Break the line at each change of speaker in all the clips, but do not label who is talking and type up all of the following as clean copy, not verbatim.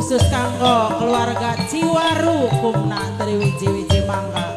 khusus kanggo keluarga Ciwaru kumna dari wiji-wiji mangga.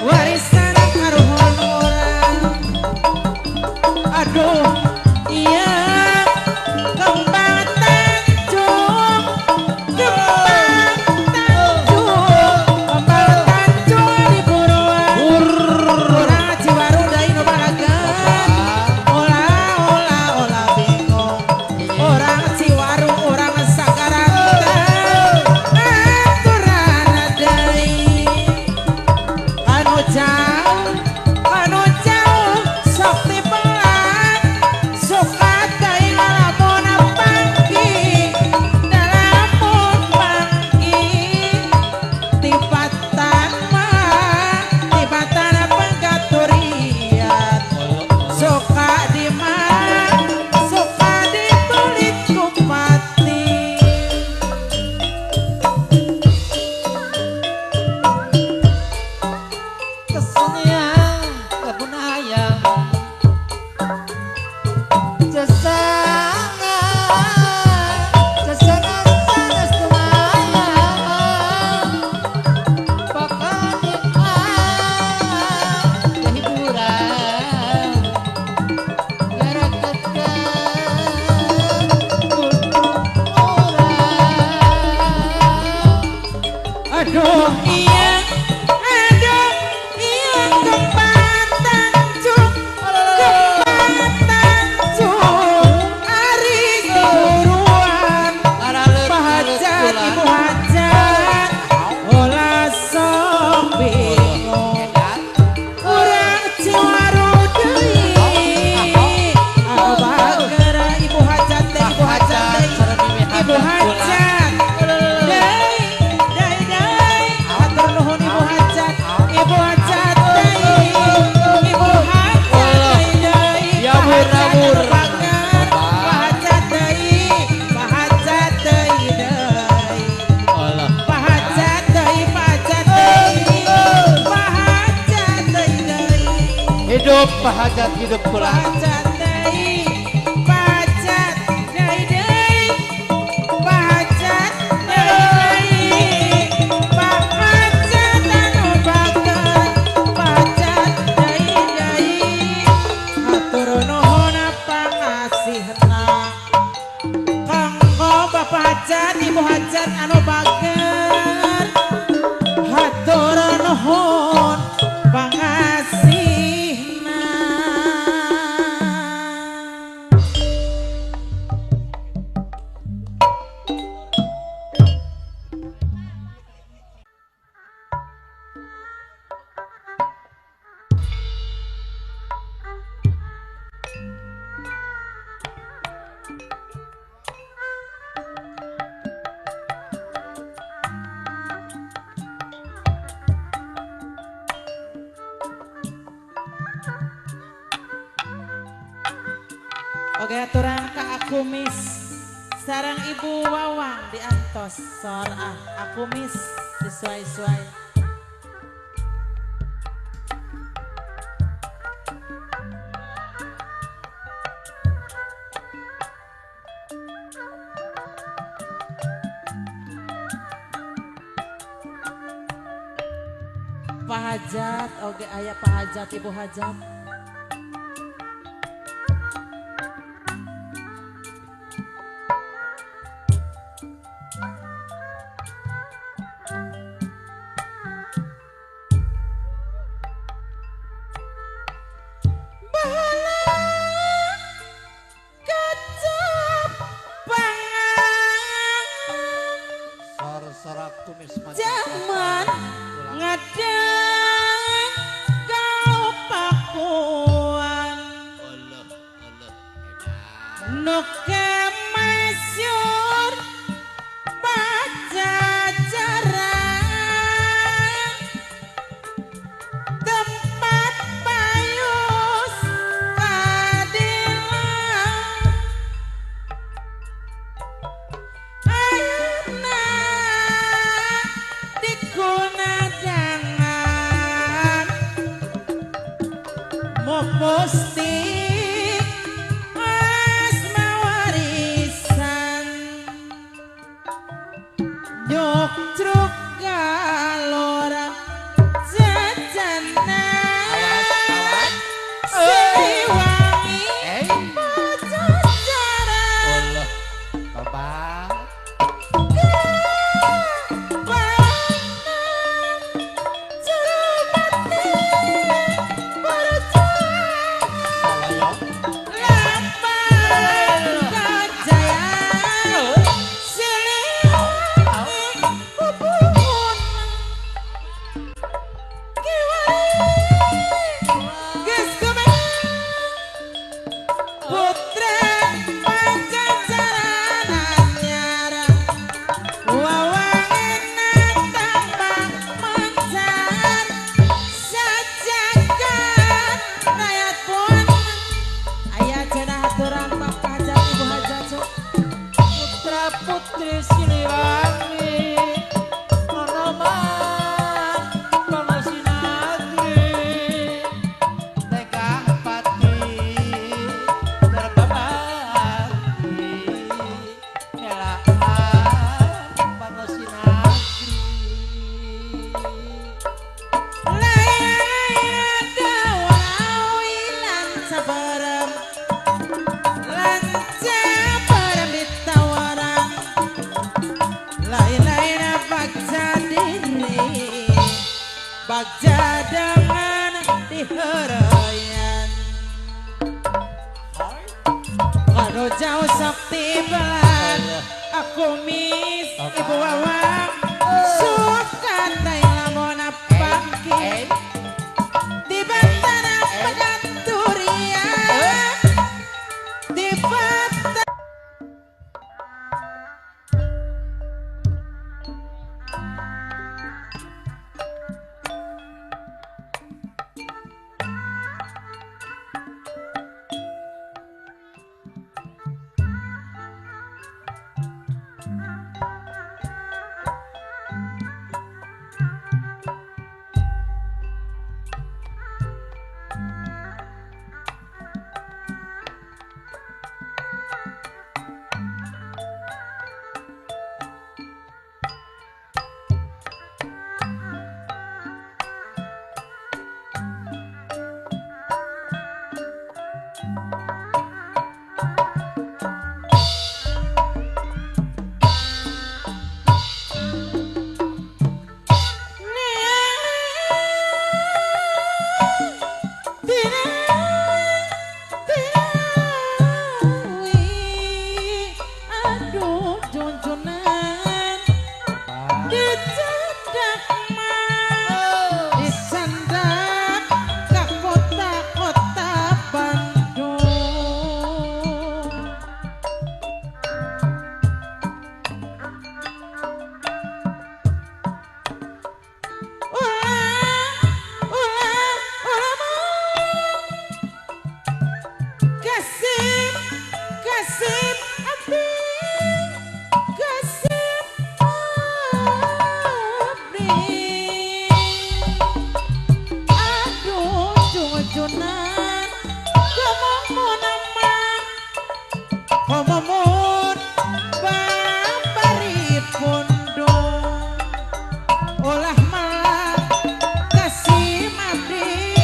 Warisan karuhun Hidup pahajat hidup pula.
Pahajat deui, pahajat deui, pahajat deui, pahajat anu bager, pahajat deui, hatur nuhun pangasihna. Kanggo bapak hajat, ibu hajat anu bager, hatur nuhun pangasihna. Oke aturan Kak Akumis sarang Ibu Wawang diantos sor Akumis sesuai-suai. Pak Hajat, oke ayah Pak Hajat, Ibu Hajat.
Sorak kumis
Zaman ngadeng kau pakuan nuke masyur pajajaran tempat payus kadilang ayeuna dikunadangan musti asma warisan nyuk truk galora jajanan Siliwangi pajajaran
Bapak Putri Siliwangi Manoman Pangasi Nagri Teka Pati Terbabaki Melaan Pangasi Nagri
Layang dawawi lan sabarem lan sabarem ditawarang lain-lain bagja diri bagja dengan diherayan karo jauh sakti belan aku mis Ibu Wawang suka tay lamun pangki di bantara pedanturian di bantara Aduh junjunan dicendak mah dicendak ke kota-kota Bandung. Kasih kasih abdi kasih abdi aduh junjunan ngomong nama ngomong babari pondok olah malah kasih abdi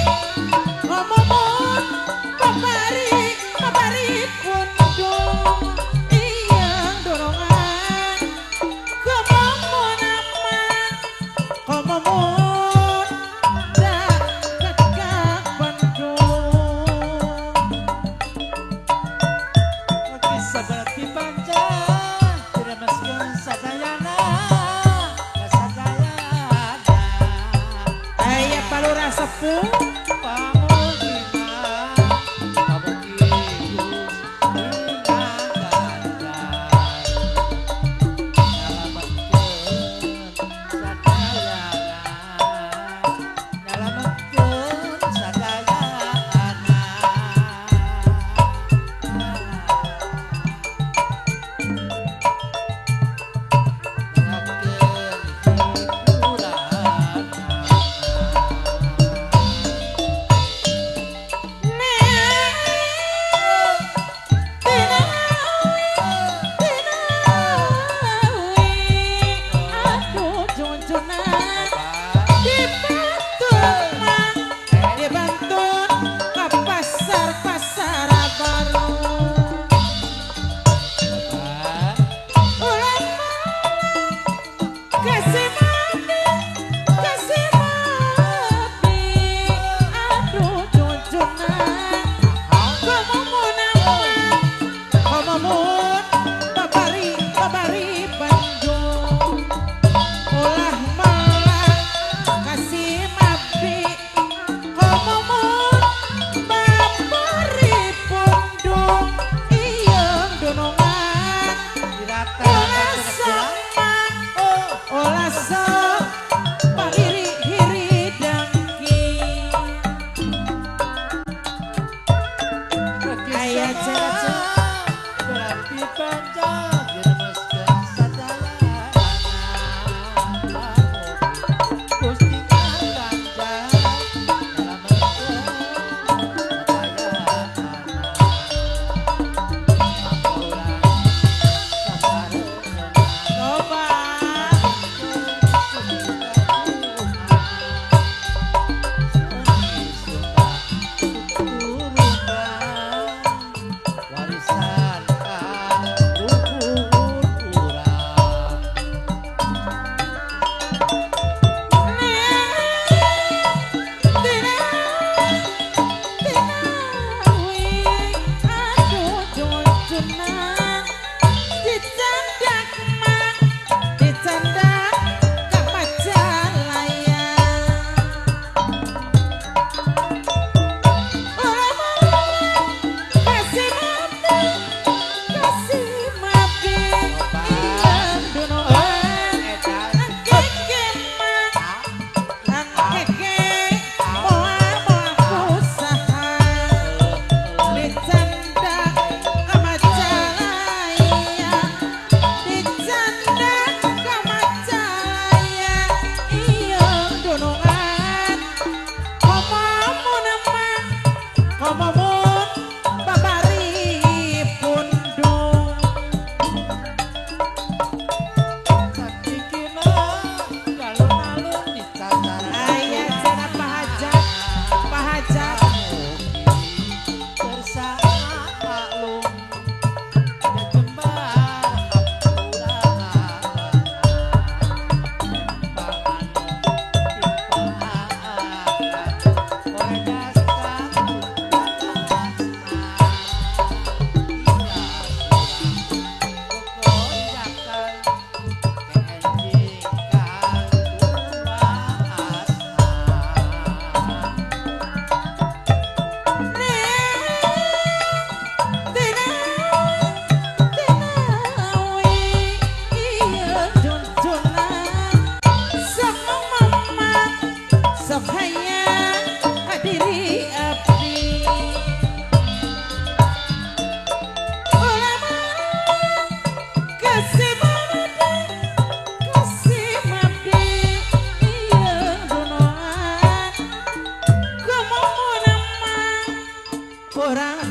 ngomong babari pondok iyang dorongan ngomong nama ngomong dak kakak Bandung.
Oke sabar dipanca diremaskeun sadayana kasadayana
Aya palura sepuh
pamulina pamukius inang ganjar nyalametkeun sadayana nyalametkeun hiburan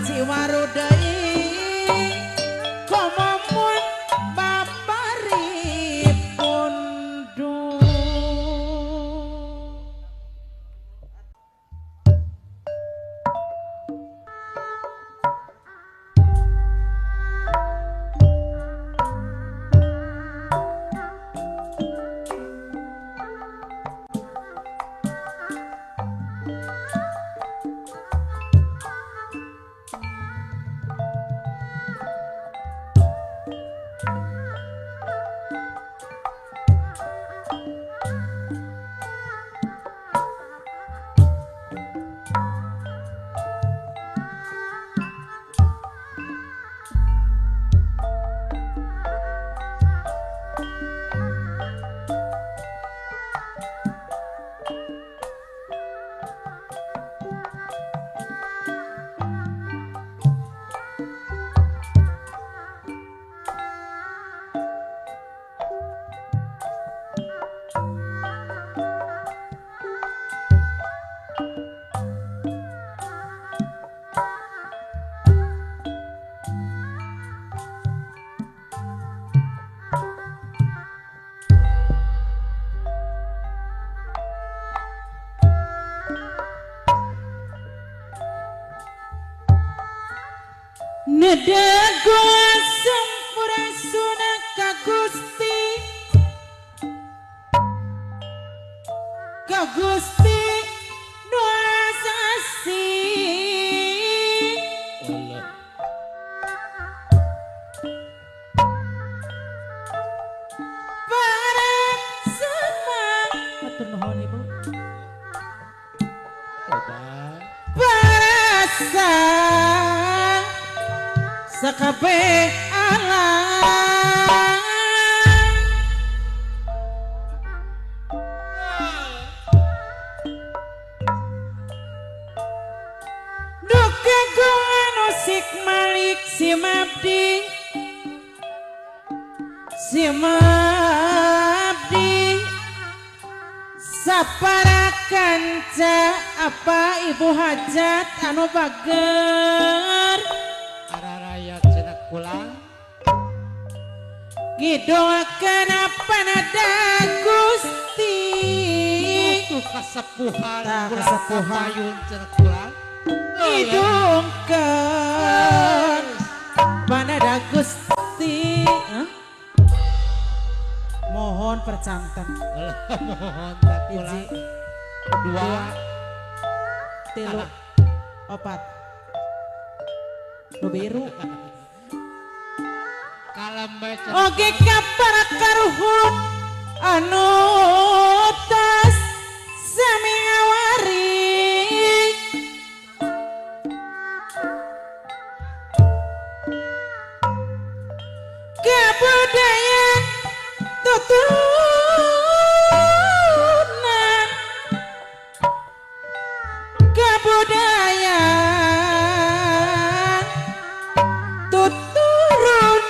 Ciwaru deui komomun babaripun duh. Nedago sampura suna ka Gusti nu asasi
Allah.
para semang atur nuhun Ibu
Obat.
para sang sakabeh alam duka gungan usik malik si mabdi sapara kanca apa ibu hajat anu bager
Araraya cenah kula.
gidoakeun panada Gusti
Tuh kasepuhan
Tah,
kula
kasepuhan.
kapayun cenah kula.
hidungkeun panada Gusti mohon percanten
Allah, mohon tak kula.
hiji
Dua.
tilu opat nu biru
Kalambe cenah.
oge ka para karuhun anu tas sami ngawaring kebudayaan tuturunan kebudayaan tuturunan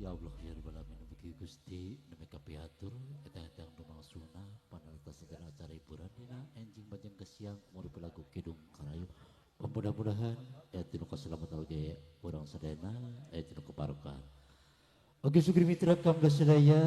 Ya Allah ya Rabbal alamin mugi Gusti nami kapiatur eta-eta dumangsuna panalita sedaya acara hiburan dina enjing bajang kesiang murid lagu Kidung Karayu. Mudah-mudahan aya tinu kaselamatan oge urang sadayana aya tinu kebarokahan. Oge sugri mitra kangge sadaya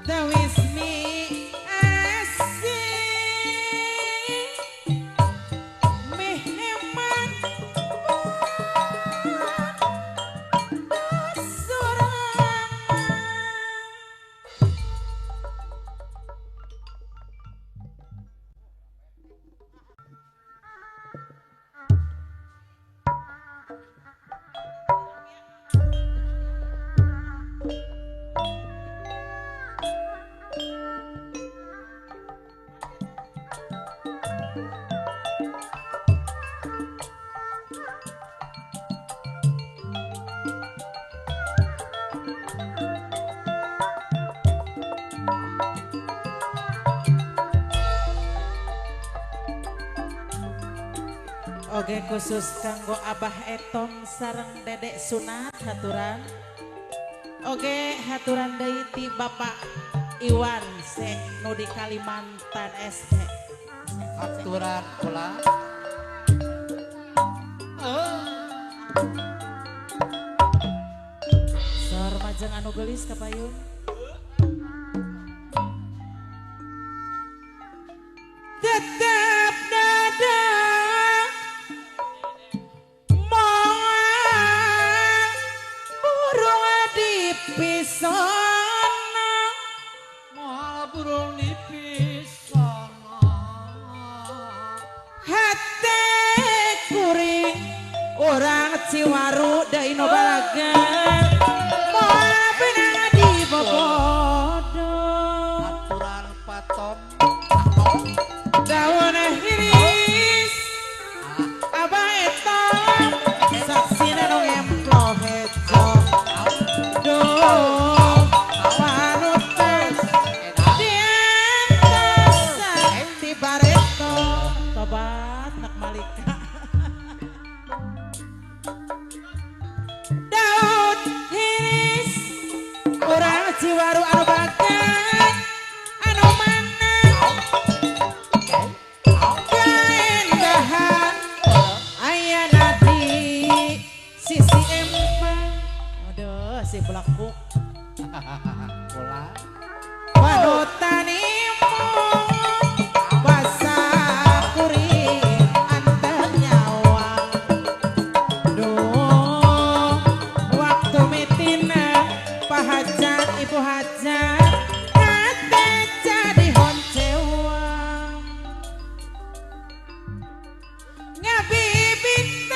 Tawismi asih meheman Oge khusus kanggo Abah Etom sareng Dedek Sunat haturan. Oge haturan deui ti Bapak Iwan Sek nu di Kalimantan SH.
Aturan pula.
Sor majeng anu geulis kapayun. Tetap dada pisana
Mahal burung di pisana
hate kuring orang Ciwaru da Inobalaga moal beunang di bobodo
aturan patom
daun hiris Abah Etom saksina nu ngemplo hejo Ciwaru anu bakat anu mana keindahan ayana di sisi empang aduh si belakuk
pula
panutan imong basah kuring anteng nyawa duh waktu mitina pahajat ibu hajat kate jadi honcewang ngabibitang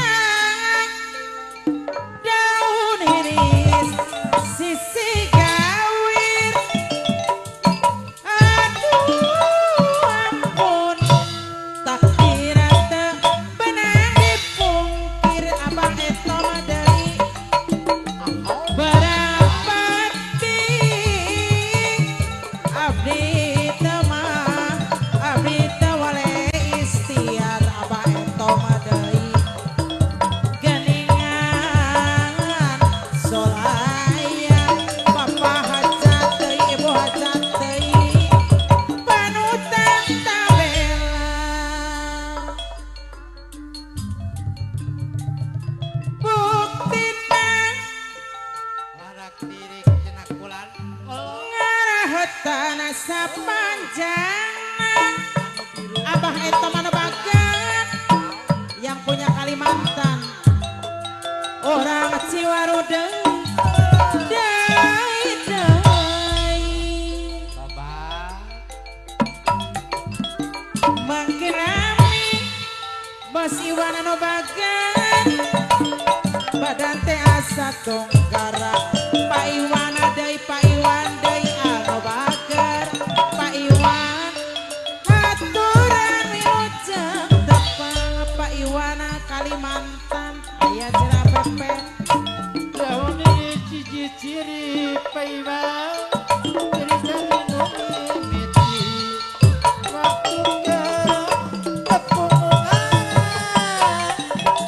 daun iris sisi gawir aduh ampun tak kira teu beunang dipungkir Abang Etom deui abdi teu wale istiar Abah Etom deui geningan solaya papa hajat deui ibu hajat deui panutan tabela buktina
larak diri jenak bulan
ngaraheutana sapanjangna Abah Etom anu bagat yang punya Kalimantan orang Ciwaru deui
babak
mangkin rami Bos Iwan anu bagat badan teh asa tongkara Pak Iwan deui Pak Iwan deui anu bagat Pak Iwan haturan wilujeng tepang Pak Iwan Kalimantan aya Cirapepen
daun ini ciri-ciri paiba ciri ciri nu mimiti waktu kepemungan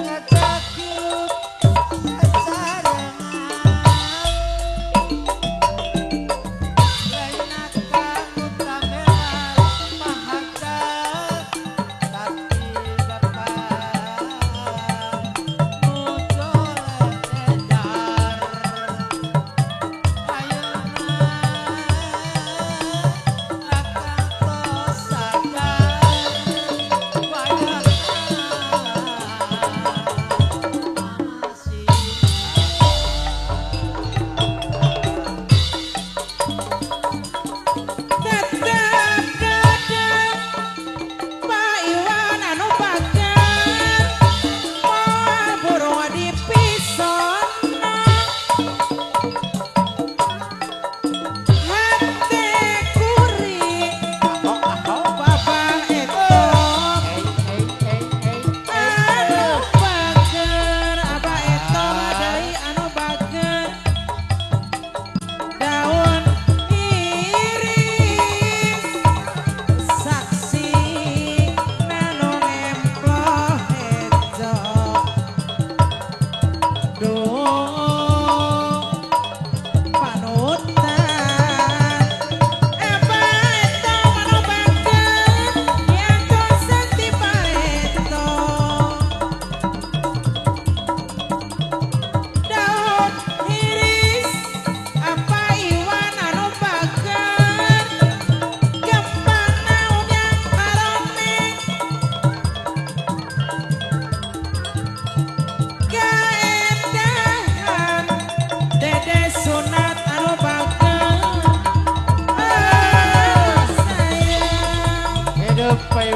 ngacakup sasarangan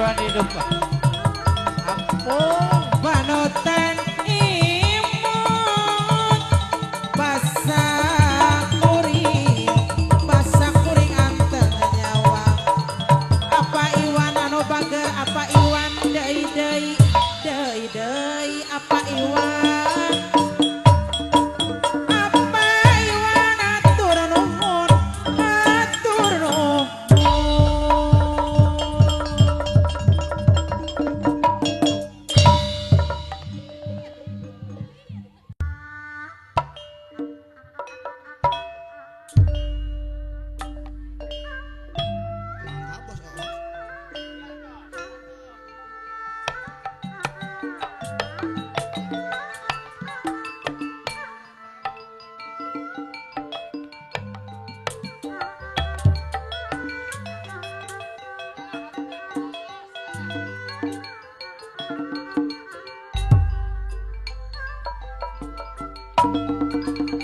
hewan hidup. Ampun.
panutan imut basa kuring anteng nyawa apa iwan anu bager apa iwan deui apa iwan atur nuhun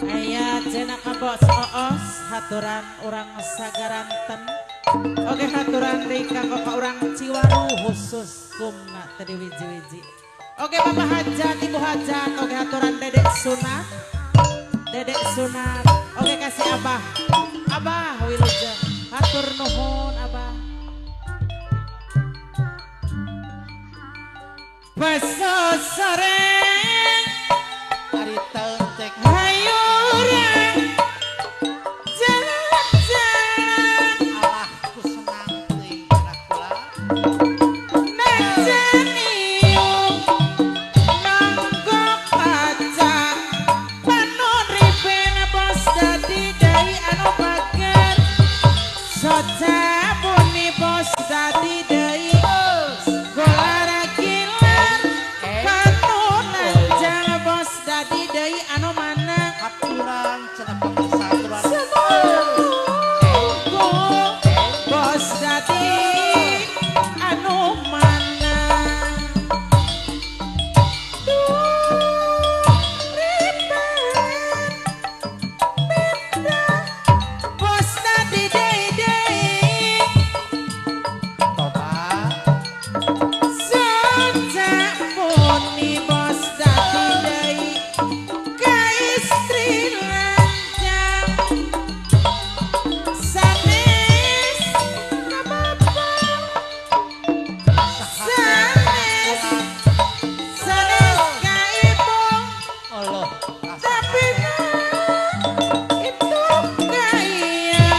aya cenah ka bos oos haturan urang sagaranten oge haturan deui kanggo ka urang Ciwaru khusus kumna tadi wiji-wiji oge bapak hajat ibu hajat oge haturan dedek sunat oge kasih abah wilujeng hatur nuhun abah Pesos sareng
Ari teuntek
hayurang jalan-jalan
alah ku senang teuing anak kula.
najaniung nanggok kaca panon riben bos dadi deui anu bager soca buni bos dadi deui golara kilar panunan jang bos dadi deui anu manang
Aturan cenah panggesaturan.
bos dadi anu manang bos dadi deui
Tobat
sejak muni bos dadi deui ka istri lanjang sanes ka bapak sanes ka ibu
Allah
tapi itu gaya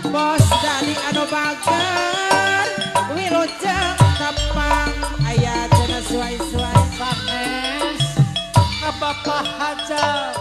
bos dadi anu bager wilujeng tepang aya cenah suai-suai
sanes ka Bapak Haja